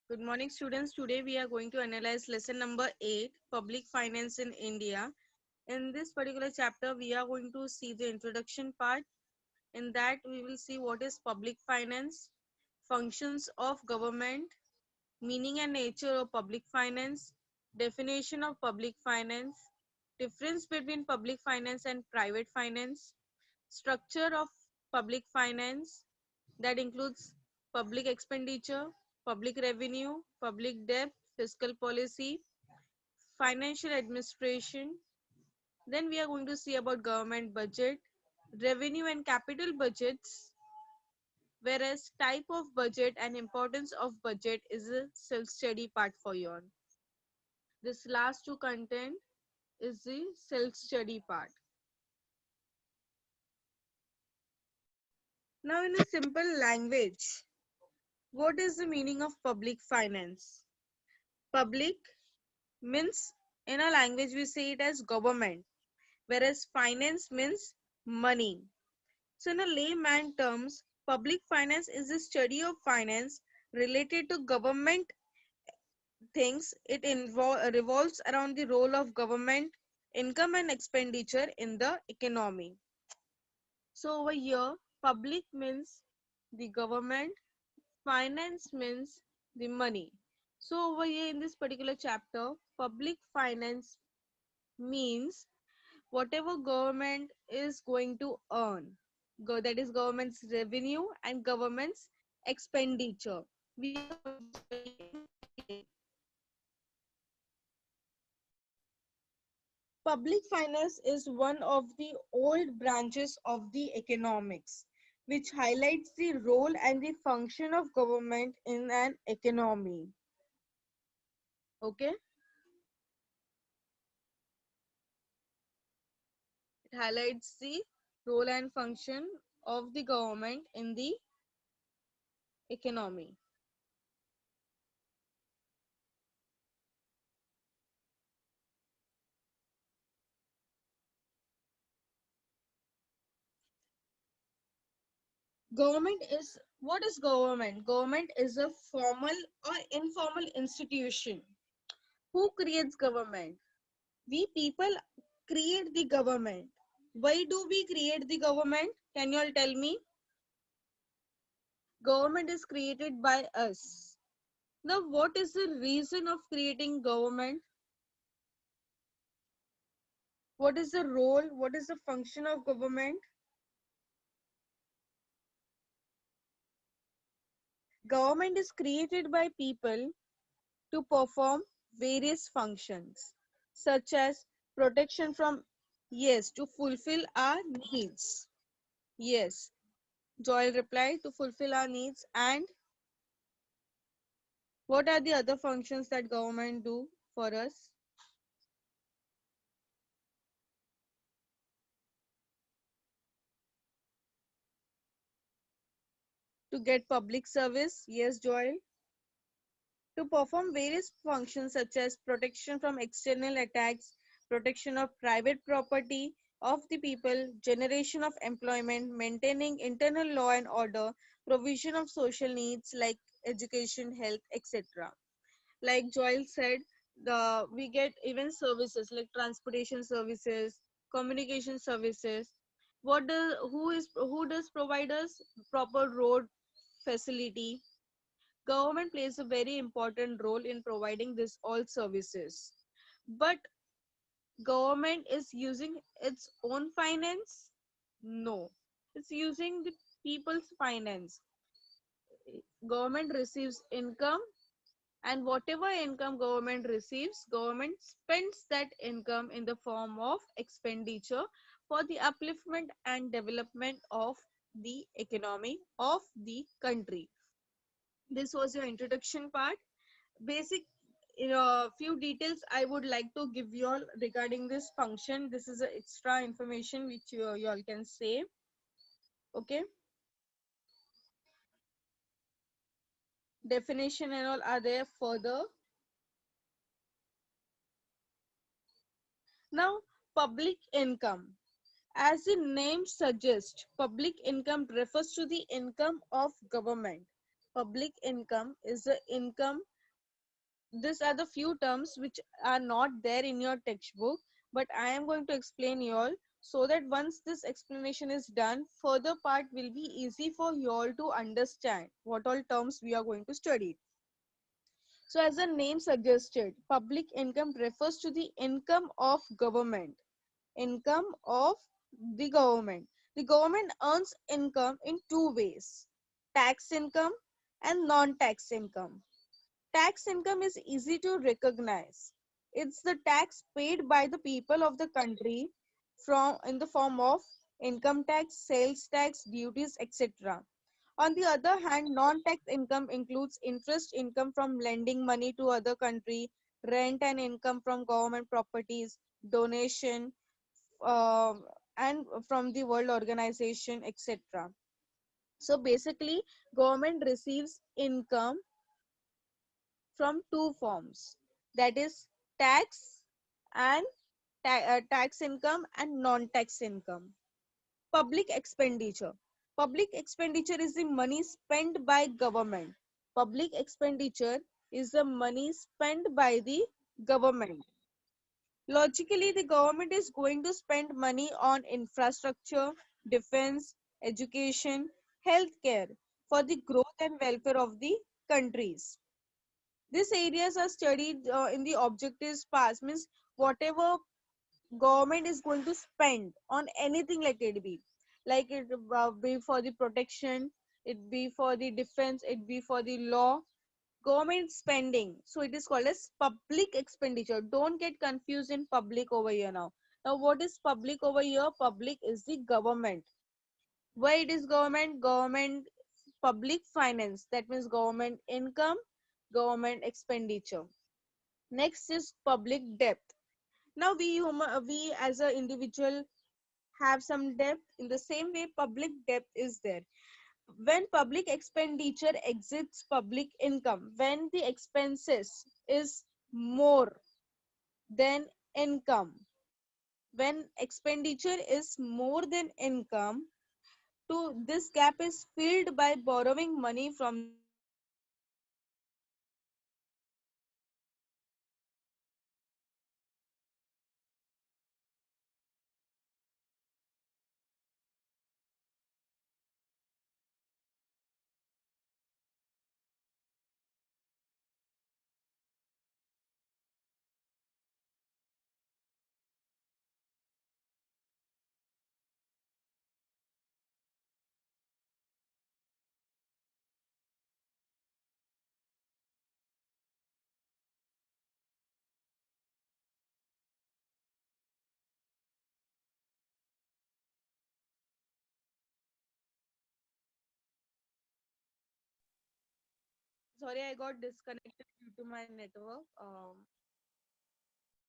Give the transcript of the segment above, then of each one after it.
Good morning, students. Today we are going to analyze lesson number 8, Public Finance in India. In this particular chapter, we are going to see the introduction part. In that, we will see what is public finance, functions of government, meaning and nature of public finance, definition of public finance, difference between public finance and private finance, structure of public finance that includes public expenditure, public revenue, public debt, fiscal policy, financial administration. Then we are going to see about government budget, revenue and capital budgets, whereas type of budget and importance of budget is a self-study part for you all. This last two content is the self-study part. Now in a simple language, what is the meaning of public finance? Public means in a language we say it as government, whereas finance means money. So in a layman terms, public finance is the study of finance related to government things. It revolves around the role of government, income and expenditure in the economy. So over here, public means the government, finance means the money. So over here in this particular chapter, public finance means whatever government is going to earn, that is government's revenue and government's expenditure. We are going to study in detail. Public finance is one of the old branches of the economics, which highlights the role and the function of government in an economy. Okay, it highlights the role and function of the government in the economy. Government is, what is government? Government is a formal or informal institution. Who creates government? We people create the government. Why do we create the government? Can you all tell me? Government is created by us. Now, what is the reason of creating government? What is the role? What is the function of government? Government is created by people to perform various functions, such as protection from, yes, to fulfill our needs. Yes, Joel replied, to fulfill our needs. And what are the other functions that government do for us? To get public service. Yes, Joel. To perform various functions such as protection from external attacks, protection of private property of the people, generation of employment, maintaining internal law and order, provision of social needs like education, health, etc. Like Joel said, we get even services like transportation services, communication services. Who does provide us proper road facility? Government plays a very important role in providing this all services. But government is using its own finance? No. It's using the people's finance. Government receives income, and whatever income government receives, government spends that income in the form of expenditure for the upliftment and development of the economy of the country. This was your introduction part. Basic, few details I would like to give you all regarding this function. This is a extra information which you all can say. Okay, definition and all are there further. Now, public income. As the name suggests, public income refers to the income of government. Public income is the income These are the few terms which are not there in your textbook, but I am going to explain you all, so that once this explanation is done, further part will be easy for you all to understand what all terms we are going to study. So as the name suggested, public income refers to the income of government. Income of the government. The government earns income in two ways: tax income and non-tax income. Tax income is easy to recognize. It's the tax paid by the people of the country from in the form of income tax, sales tax, duties, etc. On the other hand, non-tax income includes interest income from lending money to other country, rent and income from government properties, donation, and from the world organization, etc. So basically, government receives income from two forms, that is tax and tax income and non-tax income. Public expenditure. Public expenditure is the money spent by government. Public expenditure is the money spent by the government. Logically, the government is going to spend money on infrastructure, defense, education, healthcare for the growth and welfare of the countries. These areas are studied in the objectives past, means whatever government is going to spend on anything, let it be, like it be for the protection, it be for the defense, it be for the law, government spending, so it is called as public expenditure. Don't get confused in public over here now. Now what is public over here? Public is the government. Why it is government? Government public finance, that means government income, government expenditure. Next is public debt. Now we as an individual have some debt. In the same way, public debt is there. When public expenditure exceeds public income, when the expenses is more than income, when expenditure is more than income, to this gap is filled by borrowing money from the private sector. Borrowing money from the private sector is sorry, I got disconnected due to my network.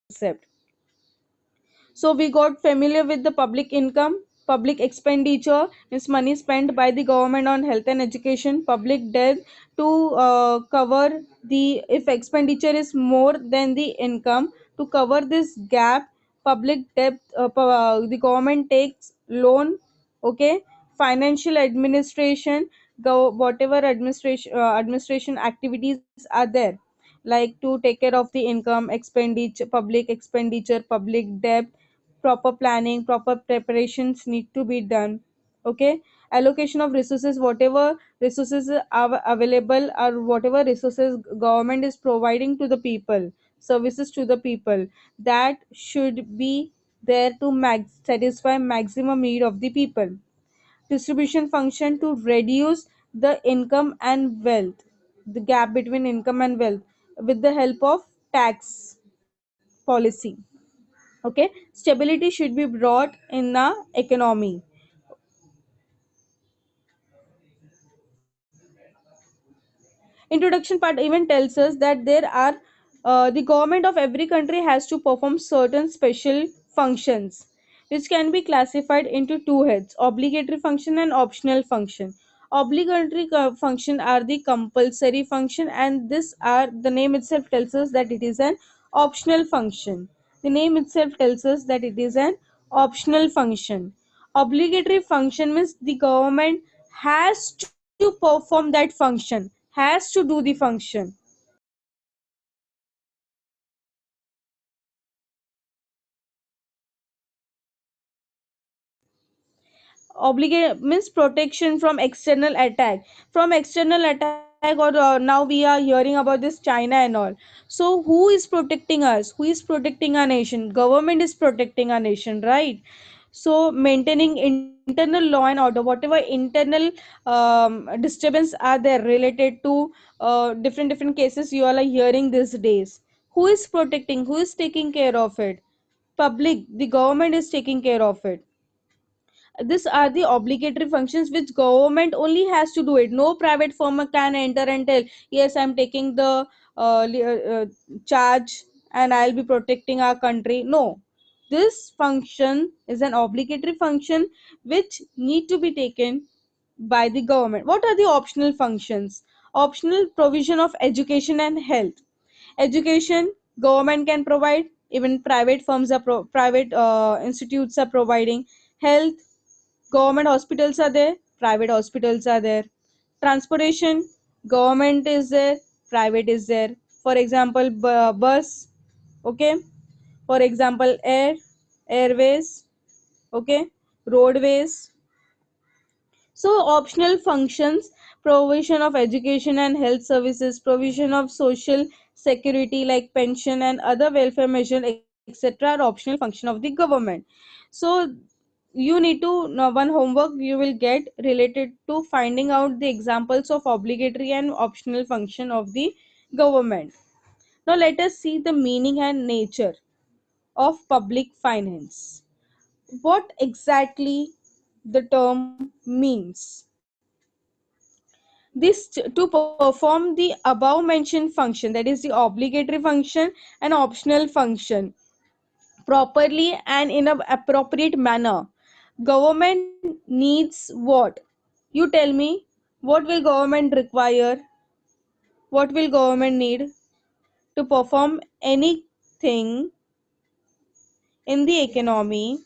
Concept. So we got familiar with the public income. Public expenditure is money spent by the government on health and education. Public debt to cover the, if expenditure is more than the income, to cover this gap, public debt, the government takes loan. Okay, financial administration, whatever administration activities are there, like to take care of the income, expenditure, public expenditure, public debt, proper planning, proper preparations need to be done. Okay, allocation of resources, whatever resources are available, or whatever resources government is providing to the people, services to the people, that should be there to satisfy maximum need of the people. Distribution function to reduce the income and wealth, the gap between income and wealth, with the help of tax policy. Okay, stability should be brought in the economy. Introduction part even tells us that there are the government of every country has to perform certain special functions, which can be classified into two heads: obligatory function and optional function. Obligatory function are the compulsory function, and this are, the name itself tells us that it is an optional function. The name itself tells us that it is an optional function. Obligatory function means the government has to perform that function, has to do the function. obligate means protection from external attack, or now we are hearing about this China and all. So who is protecting us? Who is protecting our nation? Government is protecting our nation, right? So maintaining internal law and order, whatever internal disturbance are there related to different cases you all are hearing these days, who is protecting, who is taking care of it? Public, the government is taking care of it. These are the obligatory functions which government only has to do it. No private firm can enter and tell, yes, I'm taking the charge and I'll be protecting our country. No, this function is an obligatory function which need to be taken by the government. What are the optional functions? Optional provision of education and health. Education, government can provide, even private firms are private institutes are providing. Health, government hospitals are there, private hospitals are there. Transportation, government is there, private is there. For example, bus, okay. For example, airways, okay, roadways. So optional functions: provision of education and health services, provision of social security like pension and other welfare measures, etc., are optional function of the government. So you need to know one homework you will get related to finding out the examples of obligatory and optional function of the government. Now let us see the meaning and nature of public finance. What exactly the term means? To perform the above mentioned function, that is the obligatory function and optional function, properly and in an appropriate manner, government needs what? You tell me, what will government require? What will government need to perform anything in the economy?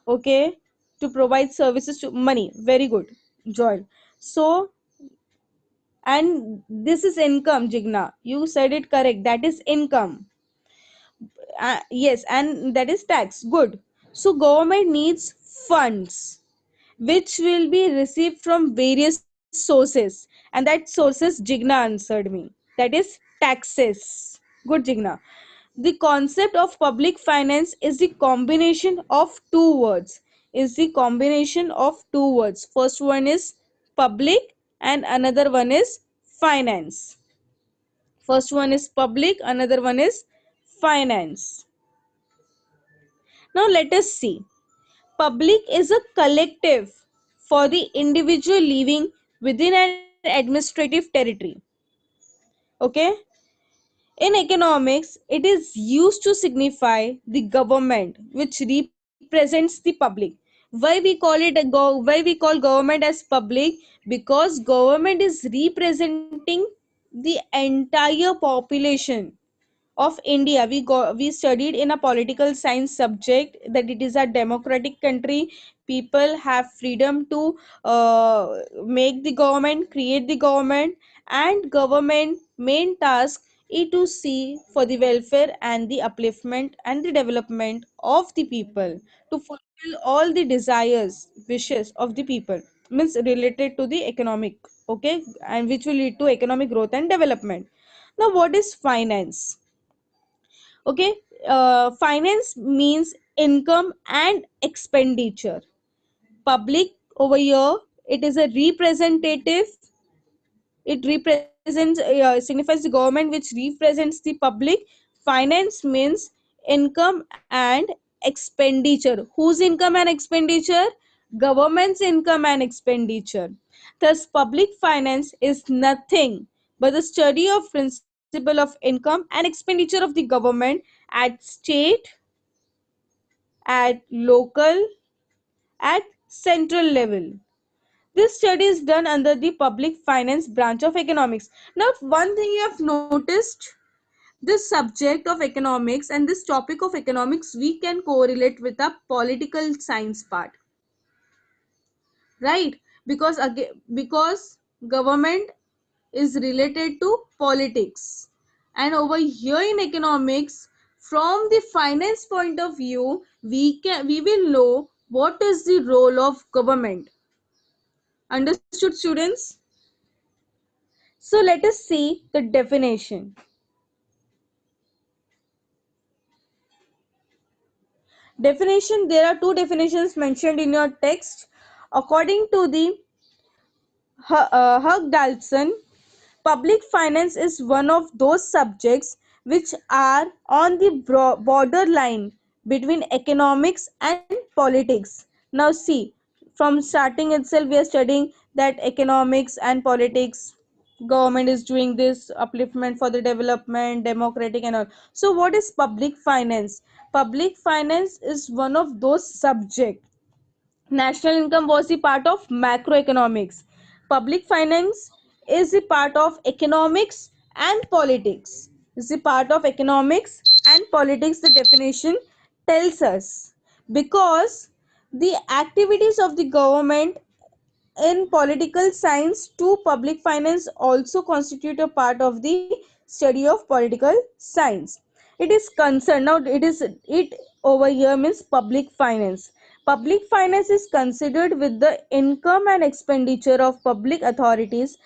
Okay, to provide services to money. Very good, Joel. So, and this is income, Jigna. You said it correct. That is income. Yes, and that is tax. Good. So, government needs funds which will be received from various sources, and that sources Jigna answered me, that is taxes. Good, Jigna. The concept of public finance is the combination of two words, first one is public and another one is finance. First one is public, another one is finance. Now let us see. Public is a collective for the individual living within an administrative territory. Okay? In economics, it is used to signify the government which represents the public. Why we call government as public? Because government is representing the entire population of India. We studied in a political science subject that it is a democratic country. People have freedom to make the government, create the government, and government main task is to see for the welfare and the upliftment and the development of the people, to fulfill all the desires, wishes of the people, means related to the economic, okay, and which will lead to economic growth and development. Now, what is finance? Okay, finance means income and expenditure. Public over here, it is a representative. It represents signifies the government which represents the public. Finance means income and expenditure. Whose income and expenditure? Government's income and expenditure. Thus public finance is nothing but the study of principle of income and expenditure of the government at state, at local, at central level. This study is done under the public finance branch of economics. Now, one thing you have noticed, this subject of economics and this topic of economics, we can correlate with a political science part, right? Because again, because government is related to politics, and over here in economics, from the finance point of view, we will know What is the role of government? Understood, students? So let us see the definition. Definition, there are two definitions mentioned in your text. According to the Hugdalson, public finance is one of those subjects which are on the borderline between economics and politics. Now see, from starting itself we are studying that economics and politics, government is doing this upliftment for the development, democratic and all. So what is public finance? Public finance is one of those subjects. National income was the part of macroeconomics. Public finance is the part of economics and politics. Is the part of economics and politics, the definition tells us. Because the activities of the government in political science too, public finance also constitute a part of the study of political science. It is concerned, now it over here means public finance. Public finance is considered with the income and expenditure of public authorities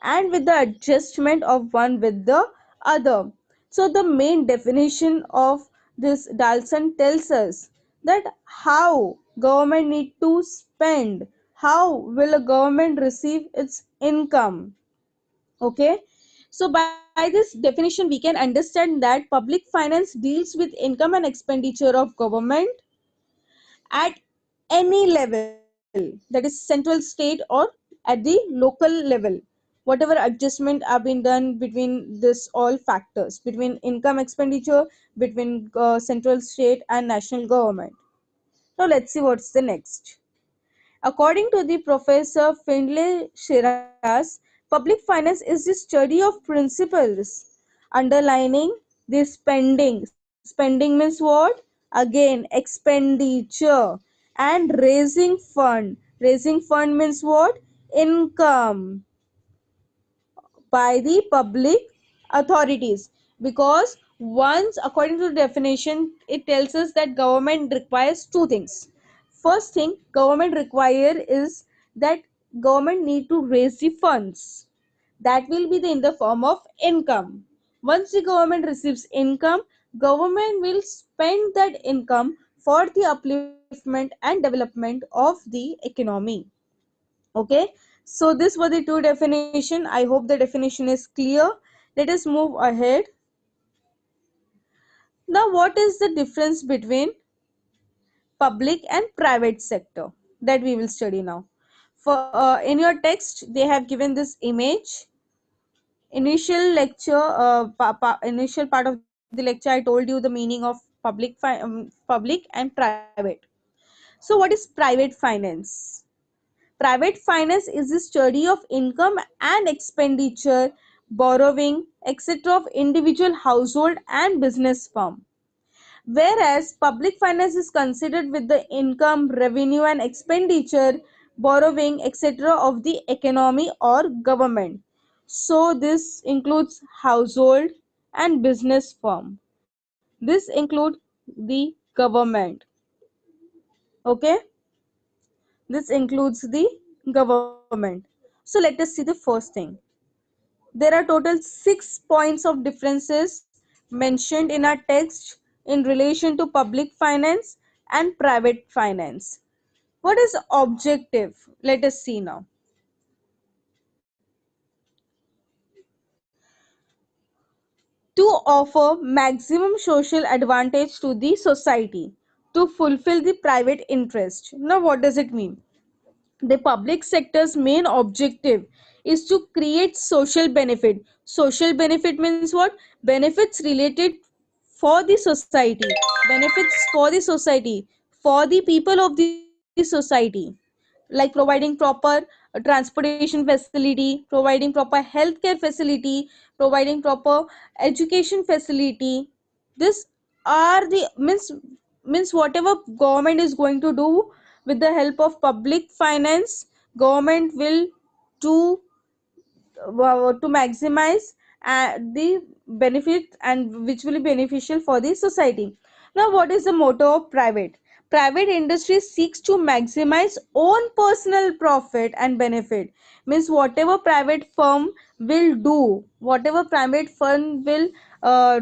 and with the adjustment of one with the other. So the main definition of this Dalson tells us that how government need to spend, how will a government receive its income. Okay, so by this definition we can understand that public finance deals with income and expenditure of government at any level, that is central, state, or at the local level. Whatever adjustment are being done between this all factors, between income expenditure, between central, state and national government. Now let's see what's the next. According to the Professor Findlay Shiraz, public finance is the study of principles underlining the spending. Spending means what? Again, expenditure and raising fund. Raising fund means what? Income by the public authorities. Because once, according to the definition, it tells us that government requires two things. First thing government require is that government need to raise the funds, that will be in the form of income. Once the government receives income, government will spend that income for the upliftment and development of the economy. Okay, so this were the two definition. I hope the definition is clear. Let us move ahead. Now what is the difference between public and private sector, that we will study now. For in your text they have given this image. Initial lecture, initial part of the lecture I told you the meaning of public and private. So what is private finance? Private finance is the study of income and expenditure, borrowing, etc. of individual household and business firm. Whereas public finance is considered with the income, revenue and expenditure, borrowing, etc. of the economy or government. So this includes household and business firm. This includes the government. Okay, this includes the government. So let us see the first thing. There are total 6 points of differences mentioned in our text in relation to public finance and private finance. What is objective? Let us see now. To offer maximum social advantage to the society, to fulfill the private interest. Now what does it mean? The public sector's main objective is to create social benefit. Social benefit means what? Benefits related for the society, benefits for the society, for the people of the society, like providing proper transportation facility, providing proper healthcare facility, providing proper education facility. This are the means whatever government is going to do with the help of public finance, government will do to maximize the benefit and which will be beneficial for the society. Now what is the motto of private? private industry seeks to maximize own personal profit and benefit. Means whatever private firm will do, whatever private firm will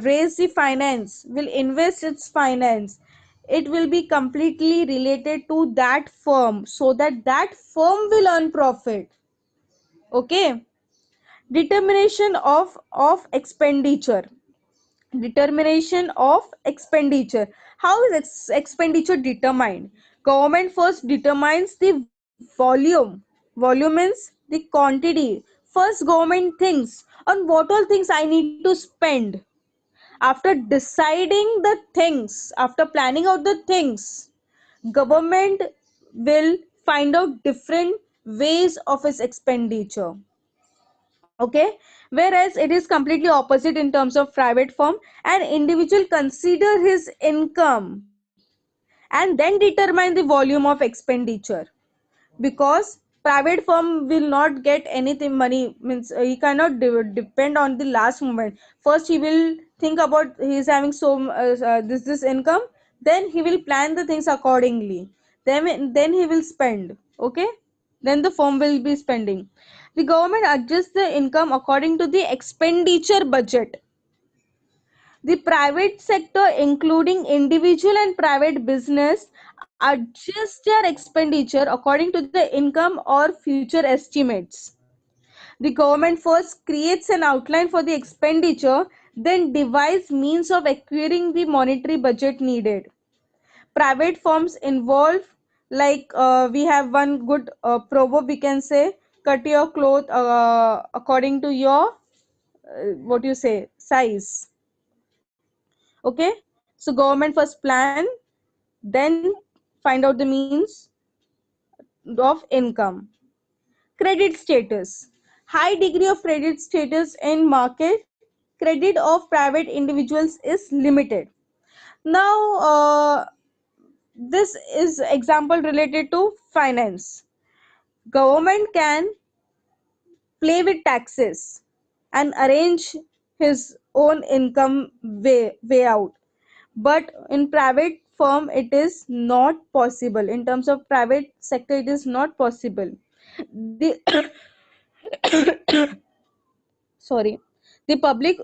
raise the finance, will invest its finance, it will be completely related to that firm, so that that firm will earn profit. Okay. Determination of expenditure. Determination of expenditure. How is expenditure determined? Government first determines the volume. Volume means the quantity. First government thinks on what all things I need to spend. After deciding the things, after planning out the things, government will find out different ways of its expenditure. Okay, whereas it is completely opposite in terms of private firm. An individual consider his income and then determine the volume of expenditure, because private firm will not get anything money. Means he cannot depend on the last moment. First he will think about he is having this income, then he will plan the things accordingly, then he will spend. Okay, then the firm will be spending. The government adjusts the income according to the expenditure budget. The private sector, including individual and private business, adjust their expenditure according to the income or future estimates. The government first creates an outline for the expenditure, then devise means of acquiring the monetary budget needed. Private firms involve, like we have one good proverb we can say, cut your cloth according to your what you say size. Okay, so government first plan, then find out the means of income. Credit status. High degree of credit status in market. Credit of private individuals is limited. Now this is example related to finance. Government can play with taxes and arrange his own income way out, but in private firm it is not possible. In terms of private sector it is not possible. The sorry, the public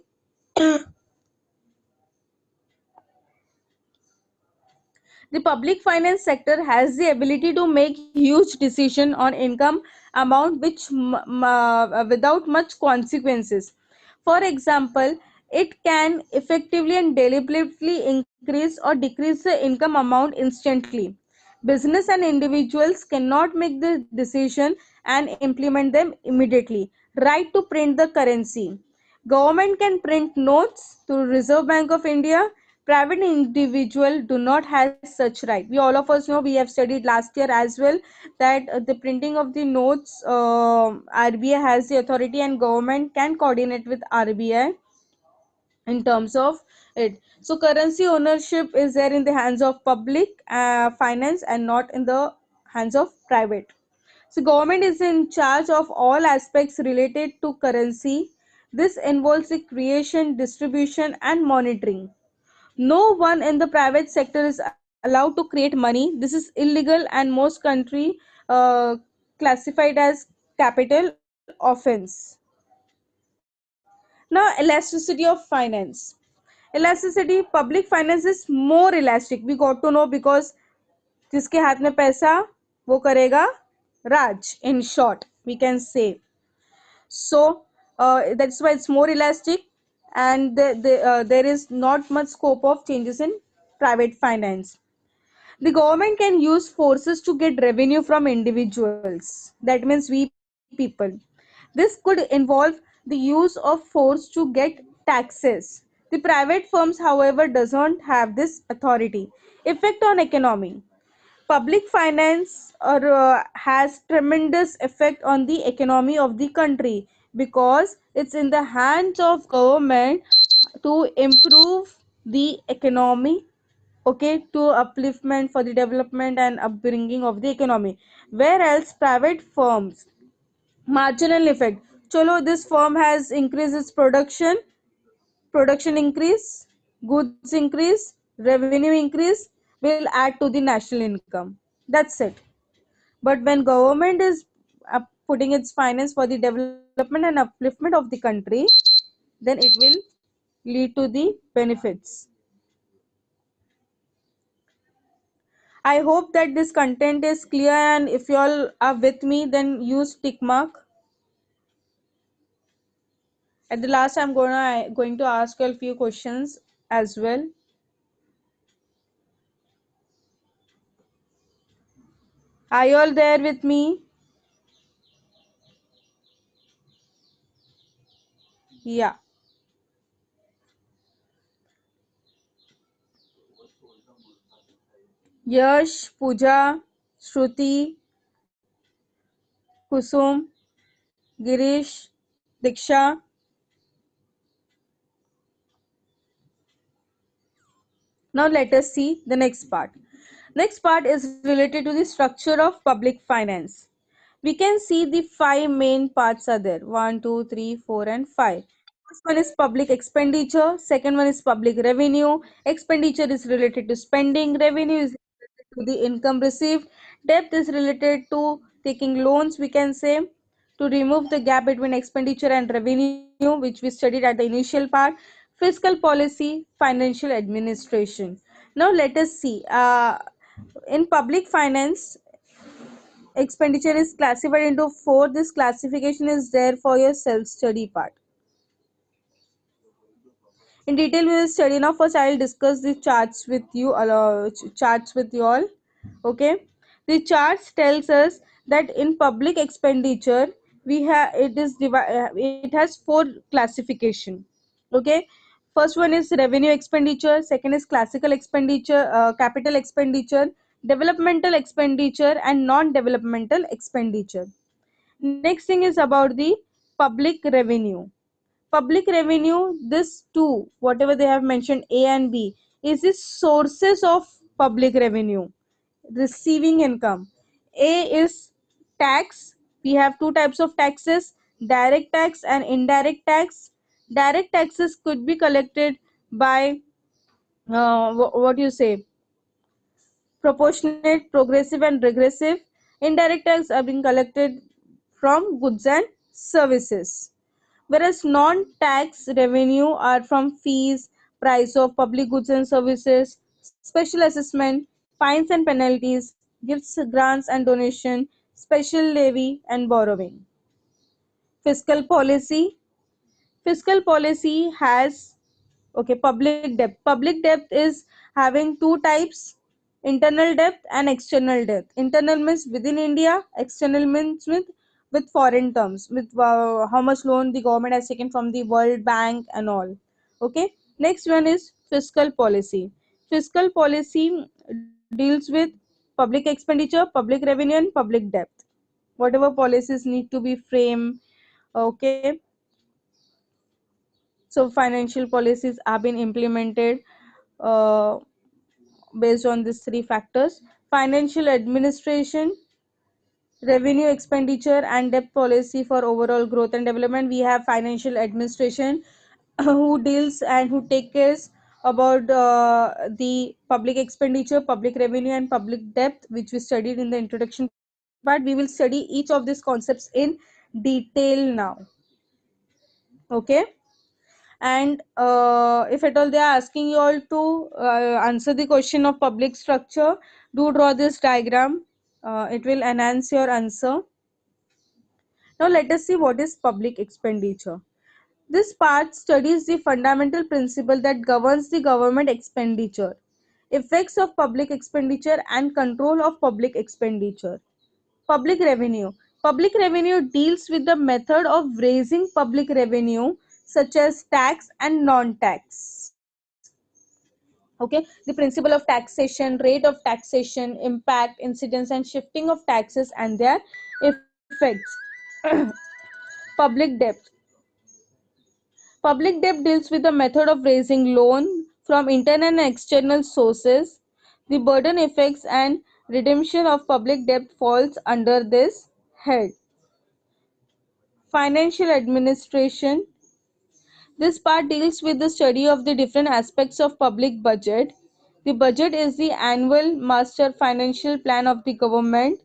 the public finance sector has the ability to make huge decision on income amount which without much consequences. For example, it can effectively and deliberately increase or decrease the income amount instantly. Business and individuals cannot make the decision and implement them immediately. Right to print the currency. Government can print notes through Reserve Bank of India. Private individual do not have such right. We all of us know, we have studied last year as well, that the printing of the notes, RBI has the authority and government can coordinate with RBI in terms of it. So currency ownership is there in the hands of public finance and not in the hands of private. So government is in charge of all aspects related to currency. This involves the creation, distribution and monitoring. No one in the private sector is allowed to create money. This is illegal and most country classified as capital offense. Now, elasticity of finance. Elasticity, public finance is more elastic. We got to know because जिसके हाथ में पैसा वो करेगा राज. In short, we can say. So that's why it's more elastic, and there is not much scope of changes in private finance. The government can use forces to get revenue from individuals. That means we people. This could involve the use of force to get taxes. The private firms, however, does not have this authority. Effect on economy. Public finance has tremendous effect on the economy of the country, because it's in the hands of government to improve the economy. Okay, to upliftment for the development and upbringing of the economy. Whereas private firms, marginal effect. Cholo, this firm has increased its production increase, goods increase, revenue increase, will add to the national income. That's it. But when government is putting its finance for the development and upliftment of the country, then it will lead to the benefits. I hope that this content is clear, and if you all are with me, then use tick mark. At the last, I'm going to ask you a few questions as well. Are you all there with me? Yeah. Yash, Pooja, Shruti, Kusum, Girish, Diksha. Now let us see the next part. Next part is related to the structure of public finance. We can see the five main parts are there. One, two, three, four, and five. First one is public expenditure. Second one is public revenue. Expenditure is related to spending. Revenue is related to the income received. Debt is related to taking loans, we can say, to remove the gap between expenditure and revenue, which we studied at the initial part. Fiscal policy, financial administration. Now let us see. In public finance, expenditure is classified into four. This classification is there for your self study part. In detail we will study. Now first I will discuss the charts with you, charts with you all. Okay, the charts tells us that in public expenditure we have, it has four classification. Okay, first one is revenue expenditure, second is classical expenditure, capital expenditure, developmental expenditure, and non developmental expenditure. Next thing is about the public revenue. Public revenue, this two, whatever they have mentioned, A and B, is the sources of public revenue, receiving income. A is tax. We have two types of taxes, direct tax and indirect tax. Direct taxes could be collected by what you say, proportionate, progressive, and regressive. Indirect tax are being collected from goods and services, whereas non-tax revenue are from fees, price of public goods and services, special assessment, fines and penalties, gifts, grants and donation, special levy and borrowing. Fiscal policy. Fiscal policy has, okay, public debt. Public debt is having two types: internal debt and external debt. Internal means within India, external means with foreign terms, with how much loan the government has taken from the World Bank and all. Okay, next one is fiscal policy. Fiscal policy deals with public expenditure, public revenue, and public debt. Whatever policies need to be framed. Okay, so financial policies have been implemented uh, based on these three factors: financial administration, revenue expenditure, and debt policy. For overall growth and development, we have financial administration who deals and who take care about the public expenditure, public revenue, and public debt, which we studied in the introduction part. We will study each of these concepts in detail now. Okay, and if at all they are asking you all to answer the question of public structure, do draw this diagram. It will enhance your answer. Now let us see what is public expenditure. This part studies the fundamental principle that governs the government expenditure, effects of public expenditure, and control of public expenditure. Public revenue. Public revenue deals with the method of raising public revenue, such as tax and non-tax. Okay, the principle of taxation, rate of taxation, impact, incidence, and shifting of taxes and their effects. Public debt. Public debt deals with the method of raising loan from internal and external sources. The burden, effects, and redemption of public debt falls under this head. Financial administration. This part deals with the study of the different aspects of public budget. The budget is the annual master financial plan of the government.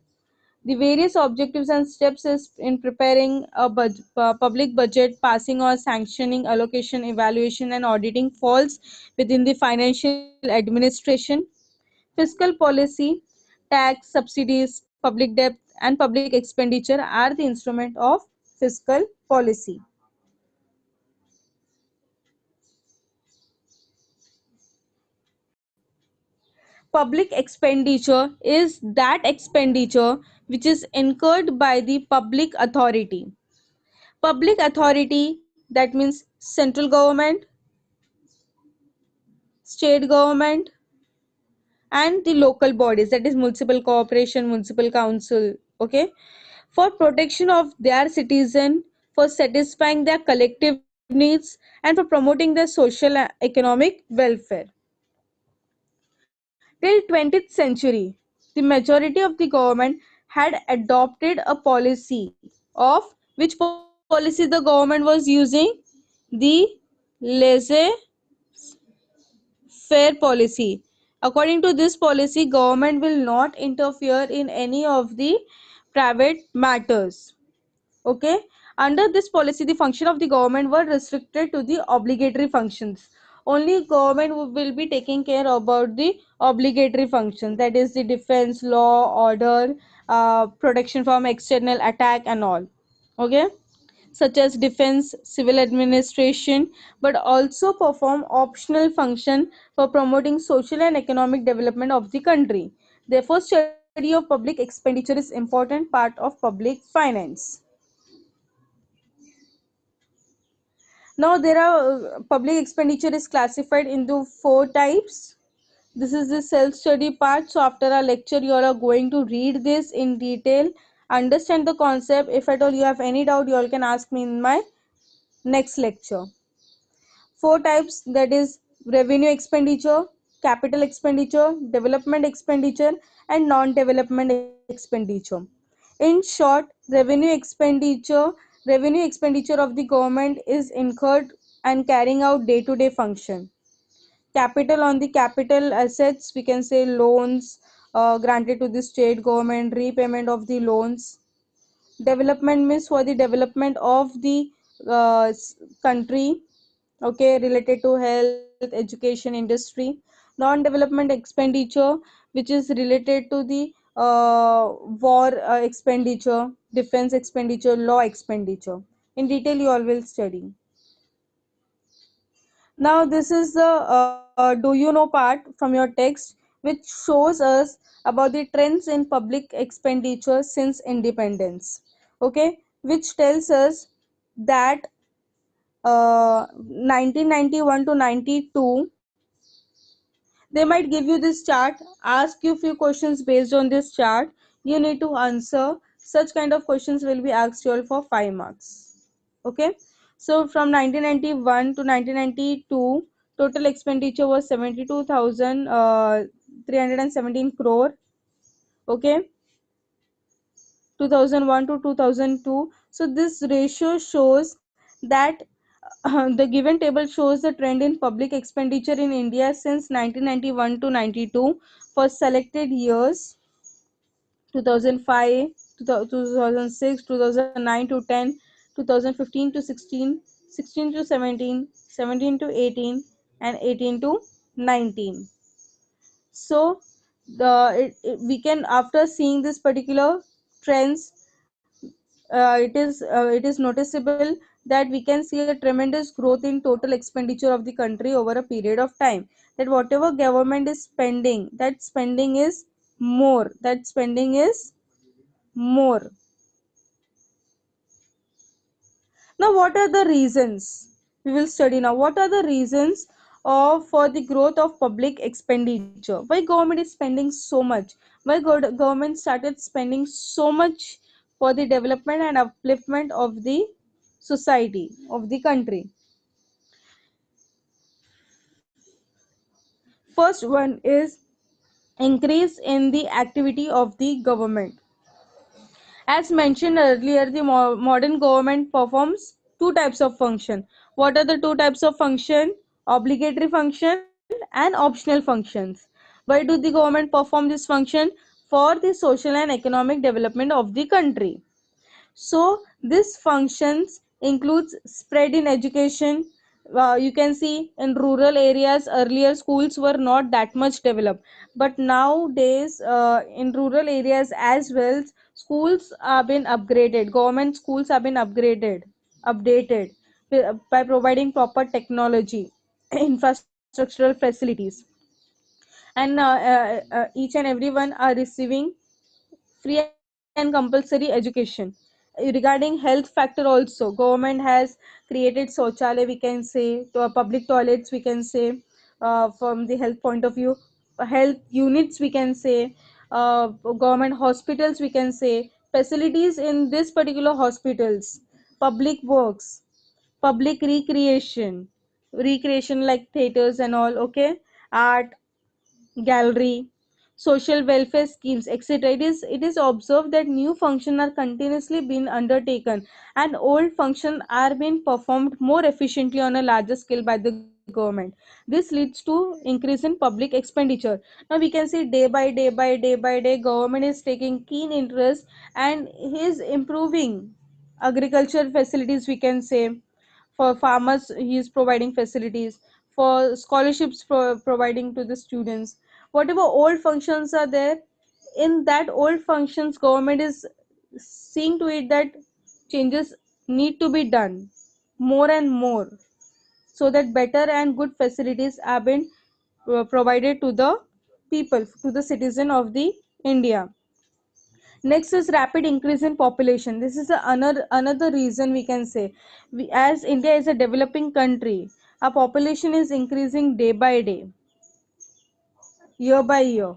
The various objectives and steps is in preparing a public budget, passing or sanctioning, allocation, evaluation, and auditing falls within the financial administration. Fiscal policy, tax, subsidies, public debt, and public expenditure are the instrument of fiscal policy. Public expenditure is that expenditure which is incurred by the public authority. Public authority, that means central government, state government, and the local bodies, that is municipal corporation, municipal council. Okay, for protection of their citizen, for satisfying their collective needs, and for promoting their social and economic welfare. Till 20th century, the majority of the government had adopted a policy of which policy the government was using? The laissez fair policy. According to this policy, government will not interfere in any of the private matters. Okay, under this policy the function of the government were restricted to the obligatory functions. Only government will be taking care about the obligatory functions, that is the defense, law, order, protection from external attack and all. Okay, such as defense, civil administration, but also perform optional function for promoting social and economic development of the country. Therefore, study of public expenditure is important part of public finance. Now there are public expenditure is classified into four types. This is the self study part. So after our lecture you all are going to read this in detail, understand the concept. If at all you have any doubt, you all can ask me in my next lecture. Four types, that is revenue expenditure, capital expenditure, development expenditure, and non-development expenditure. In short, revenue expenditure of the government is incurred and carrying out day-to-day function. Capital, on the capital assets, we can say loans granted to the state government, repayment of the loans. Development means for the development of the country, okay, related to health, education, industry. Non-development expenditure, which is related to the war expenditure, defense expenditure, law expenditure. In detail you all will study. Now this is the do you know part from your text, which shows us about the trends in public expenditure since independence. Okay, which tells us that 1991 to 92, they might give you this chart, ask you few questions based on this chart. You need to answer. Such kind of questions will be asked you all for 5 marks. Okay, so from 1991 to 1992, total expenditure was 72,317 crore. Okay, 2001 to 2002. So this ratio shows that the given table shows the trend in public expenditure in India since 1991 to 92 for selected years: 2005, 2006, 2009 to 10, 2015 to 16, 16 to 17, 17 to 18, and 18 to 19. So we can, after seeing this particular trends, it is noticeable that we can see a tremendous growth in total expenditure of the country over a period of time. That whatever government is spending, that spending is more. That spending is more. Now, what are the reasons? We will study now. What are the reasons of for the growth of public expenditure? Why government is spending so much? Why government started spending so much for the development and upliftment of the society, of the country? First one is increase in the activity of the government. As mentioned earlier, the modern government performs two types of function. What are the two types of function? Obligatory function and optional functions. Why do the government perform this function? For the social and economic development of the country. So this functions includes spread in education. You can see in rural areas earlier schools were not that much developed, but nowadays in rural areas as well schools have been upgraded. Government schools have been updated by providing proper technology, infrastructural facilities, and each and everyone are receiving free and compulsory education. Regarding health factor also, government has created shauchalaya, we can say, to public toilets, we can say, from the health point of view, health units, we can say, government hospitals, we can say, facilities in this particular hospitals, public works, public recreation like theaters and all, okay, art gallery, social welfare schemes, etc. It is observed that new functions are continuously being undertaken and old functions are being performed more efficiently on a larger scale by the government. This leads to increase in public expenditure. Now we can see day by day, government is taking keen interest and is improving agriculture facilities, we can say. For farmers he is providing facilities, for scholarships providing to the students. Whatever old functions are there, in that old functions government is seeing to it that changes need to be done more and more, so that better and good facilities have been provided to the people, to the citizen of the India. Next is rapid increase in population. This is another reason we can say. As India is a developing country, our population is increasing day by day, year by year.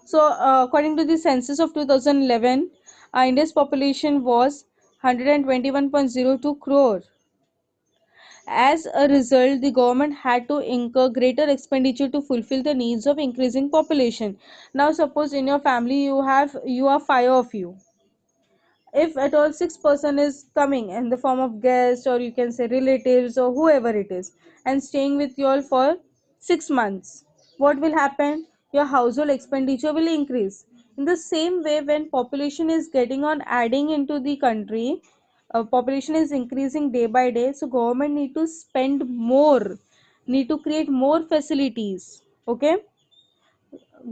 So, according to the census of 2011, India's population was 121.02 crore. As a result, the government had to incur greater expenditure to fulfill the needs of increasing population. Now, suppose in your family you are five of you. If at all six-person is coming in the form of guests, or you can say relatives, or whoever it is, and staying with you all for 6 months, what will happen? Your household expenditure will increase. In the same way, when population is getting on adding into the country, population is increasing day by day, so government need to spend more, need to create more facilities. Okay.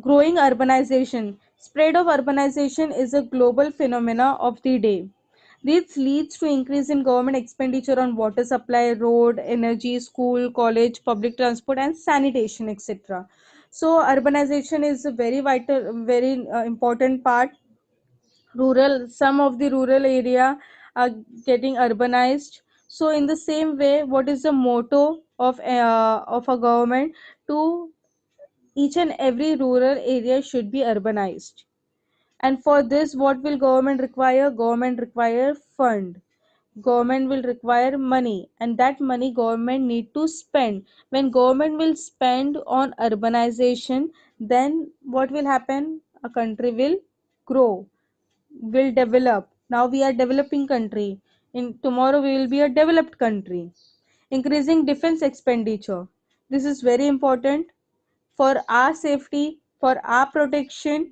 Growing urbanization. Spread of urbanization is a global phenomena of the day. This leads to increase in government expenditure on water supply, road, energy, school, college, public transport, and sanitation, etc. So urbanization is a very vital, very important part. Some of the rural area are getting urbanized. So in the same way, what is the motto of a government? To each and every rural area should be urbanized. And for this, what will government require? Government require fund. Government will require money, and that money government need to spend. When government will spend on urbanization, then what will happen? A country will grow, will develop. Now we are developing country. In tomorrow we will be a developed country. Increasing defense expenditure. This is very important for our safety, for our protection.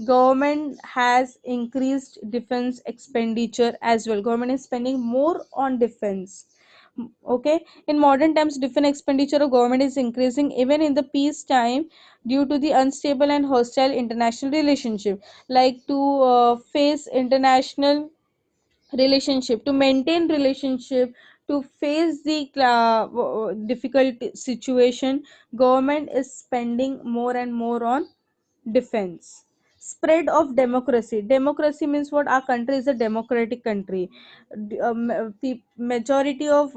Government has increased defense expenditure as well. Government is spending more on defense. Okay, in modern times defense expenditure of government is increasing even in the peace time, due to the unstable and hostile international relationship, like to face international relationship, to maintain relationship, to face the difficult situation, government is spending more and more on defense. Spread of democracy. Democracy means what? Our country is a democratic country. The majority of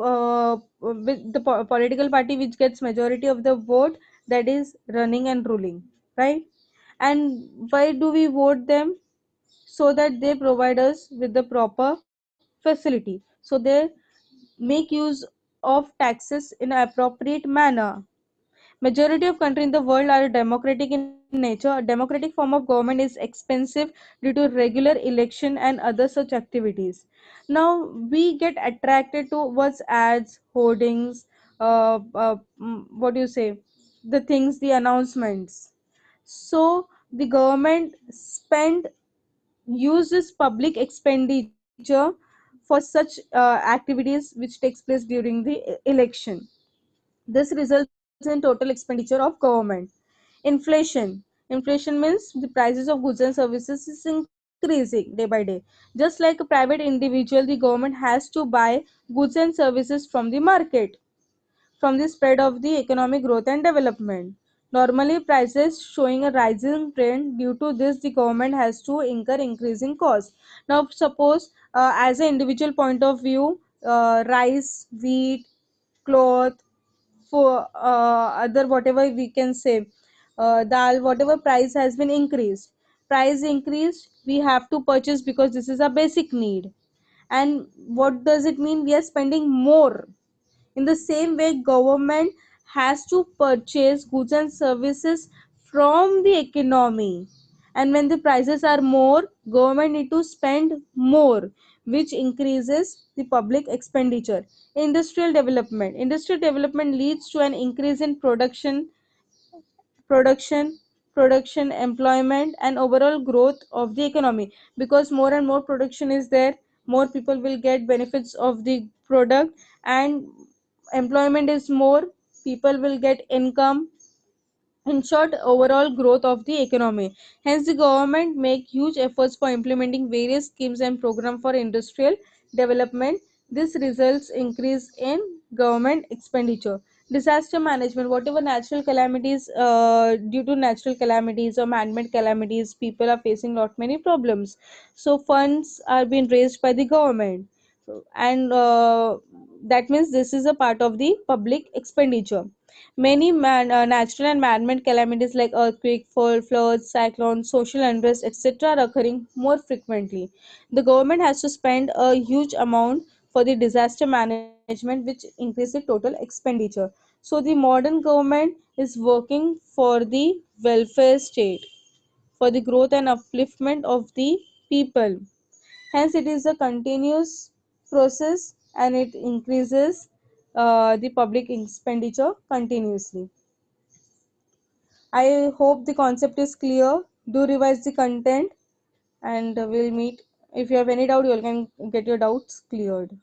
with the political party which gets majority of the vote, that is running and ruling, right? And why do we vote them? So that they provide us with the proper facility, so they make use of taxes in an appropriate manner. Majority of countries in the world are democratic in nature. A democratic form of government is expensive due to regular election and other such activities. Now we get attracted towards ads, hoardings, what do you say, the things, the announcements. So the government spend uses public expenditure for such activities which takes place during the election. This results in total expenditure of government. Inflation. Inflation means the prices of goods and services is increasing day by day. Just like a private individual, the government has to buy goods and services from the market, from the spread of the economic growth and development. Normally, prices showing a rising trend. Due to this, the government has to incur increasing costs. Now, suppose as an individual point of view, rice, wheat, cloth, for other whatever we can say, dal, whatever price has been increased. Price increased, we have to purchase because this is a basic need. And what does it mean? We are spending more. In the same way, government has to purchase goods and services from the economy. And when the prices are more, government need to spend more, which increases the public expenditure. Industrial development. Industrial development leads to an increase in production production, employment, and overall growth of the economy. Because more and more production is there, more people will get benefits of the product, and employment is more, people will get income. In short, overall growth of the economy. Hence, the government make huge efforts for implementing various schemes and programs for industrial development. This results increase in government expenditure. Disaster management. Whatever natural calamities, due to natural calamities or man-made calamities, people are facing lot many problems. So funds are being raised by the government, and that means this is a part of the public expenditure. Many natural and man-made calamities like earthquake, floods, cyclones, social unrest, etc. are occurring more frequently. The government has to spend a huge amount for the disaster management, which increases the total expenditure. So the modern government is working for the welfare state, for the growth and upliftment of the people. Hence, it is a continuous process and it increases the public expenditure continuously. I hope the concept is clear. Do revise the content and we'll meet. If you have any doubt, you can get your doubts cleared.